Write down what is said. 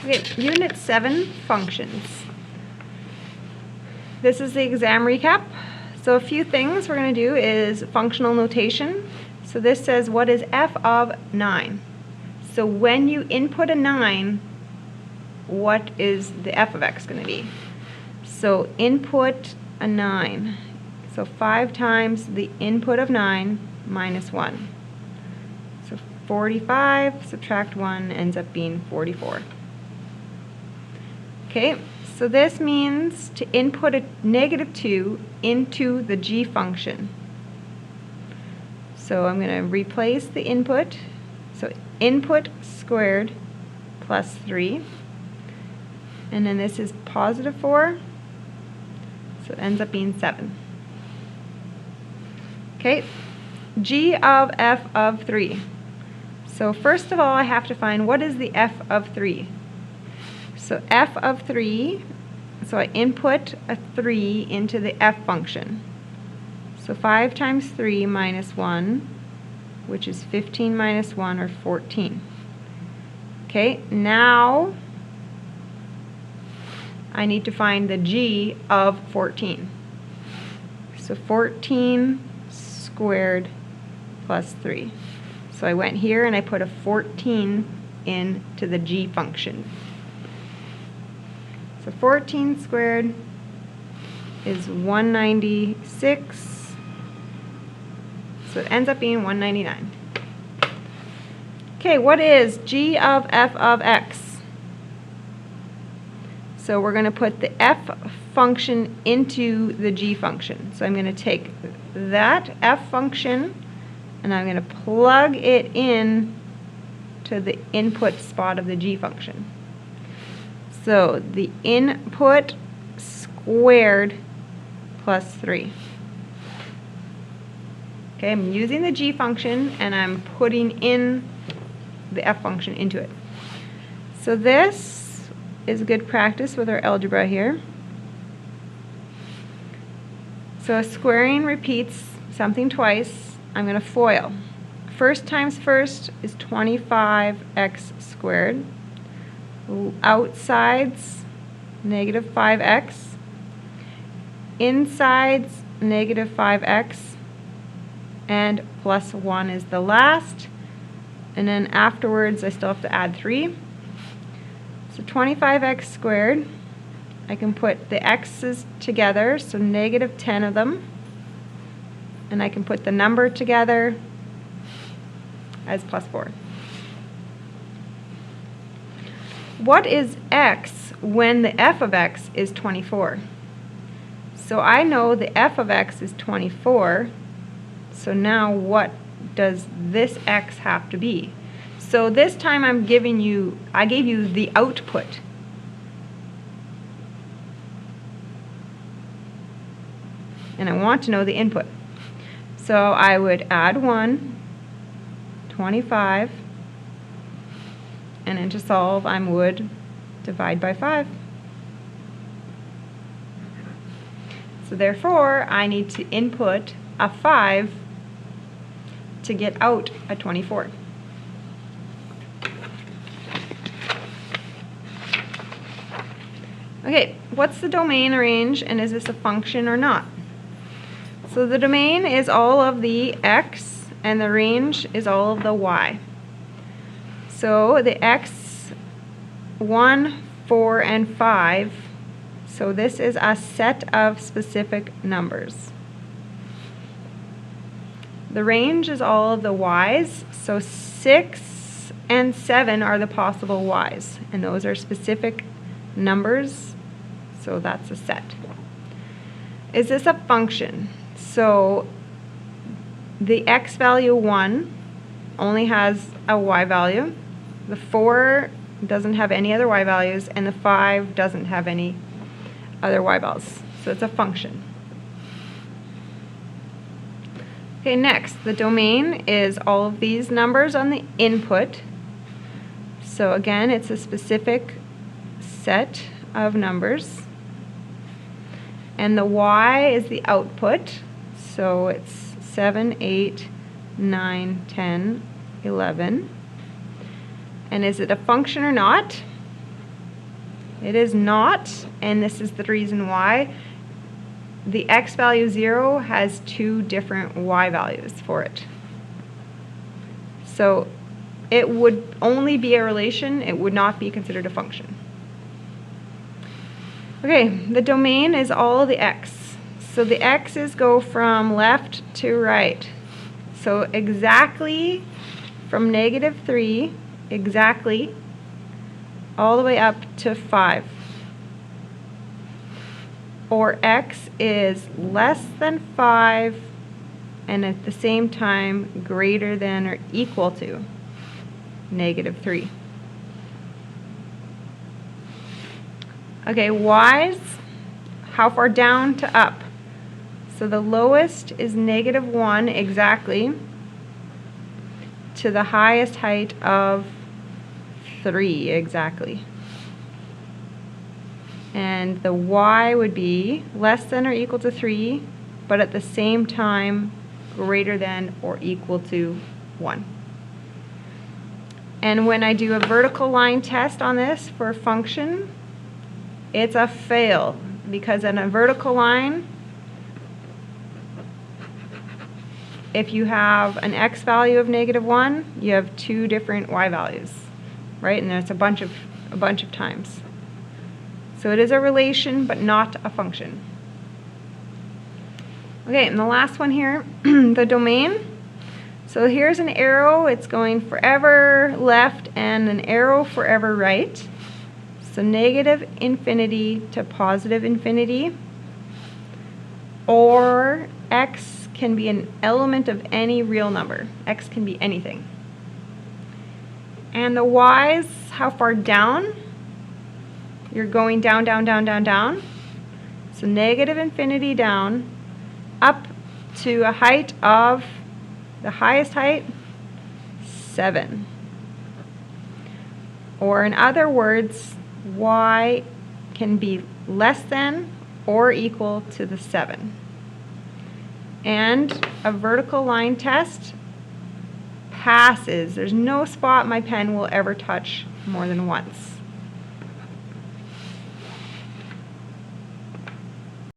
Okay, Unit 7, Functions. This is the exam recap. So a few things we're going to do is functional notation. So this says, what is f of 9? So when you input a 9, what is the f of x going to be? So input a 9. So 5 times the input of 9 minus 1. So 45, subtract 1, ends up being 44. Okay, so this means to input a -2 into the g function. So I'm going to replace the input. So input squared plus 3. And then this is positive 4. So it ends up being 7. Okay, g of f of 3. So first of all, I have to find what is the f of 3. So f of 3, so I input a 3 into the f function. So 5 times 3 minus 1, which is 15 minus 1, or 14. Okay, now I need to find the g of 14. So 14 squared plus 3. So I went here and I put a 14 into the g function. So 14 squared is 196. So it ends up being 199. Okay, what is g of f of x? So we're going to put the f function into the g function. So I'm going to take that f function and I'm going to plug it in to the input spot of the g function. So the input squared plus 3. Okay, I'm using the g function and I'm putting in the f function into it. So this is good practice with our algebra here. So squaring repeats something twice. I'm going to FOIL. First times first is 25x squared. Outsides, negative 5x. Insides, negative 5x. And plus 1 is the last. And then afterwards, I still have to add 3. So 25x squared. I can put the x's together, so negative 10 of them. And I can put the number together as plus 4. What is x when the f of x is 24? So I know the f of x is 24. So now what does this x have to be? So this time I gave you the output. And I want to know the input. So I would add 1, 25, and then to solve I would divide by 5. So therefore I need to input a 5 to get out a 24. Okay, what's the domain range, and is this a function or not? So the domain is all of the x and the range is all of the y. So the x, 1, 4, and 5, so this is a set of specific numbers. The range is all of the y's, so 6 and 7 are the possible y's, and those are specific numbers, so that's a set. Is this a function? So the x value 1 only has a y value, the 4 doesn't have any other y values, and the 5 doesn't have any other y values. So it's a function. Okay, next, the domain is all of these numbers on the input. So again, it's a specific set of numbers. And the y is the output. So it's 7, 8, 9, 10, 11. And is it a function or not? It is not, and this is the reason why. The x value 0 has two different y values for it. So it would only be a relation, it would not be considered a function. Okay, the domain is all of the x. So the x's go from left to right. So exactly from -3, exactly, all the way up to 5. Or x is less than 5 and at the same time greater than or equal to -3. Okay, y's, how far down to up? So the lowest is -1 exactly to the highest height of 3 exactly. And the y would be less than or equal to 3, but at the same time greater than or equal to 1. And when I do a vertical line test on this for a function, it's a fail, because in a vertical line, if you have an x value of -1, you have two different y values, right? And that's a bunch of times. So it is a relation, but not a function. Okay, and the last one here, the domain. So here's an arrow, it's going forever left and an arrow forever right. So -infinity to +infinity. Or x can be an element of any real number. X can be anything. And the y's, how far down? You're going down, down, down, down, down. So -infinity down, up to a height of, the highest height, 7. Or in other words, y can be less than or equal to the 7. And a vertical line test passes. There's no spot my pen will ever touch more than once.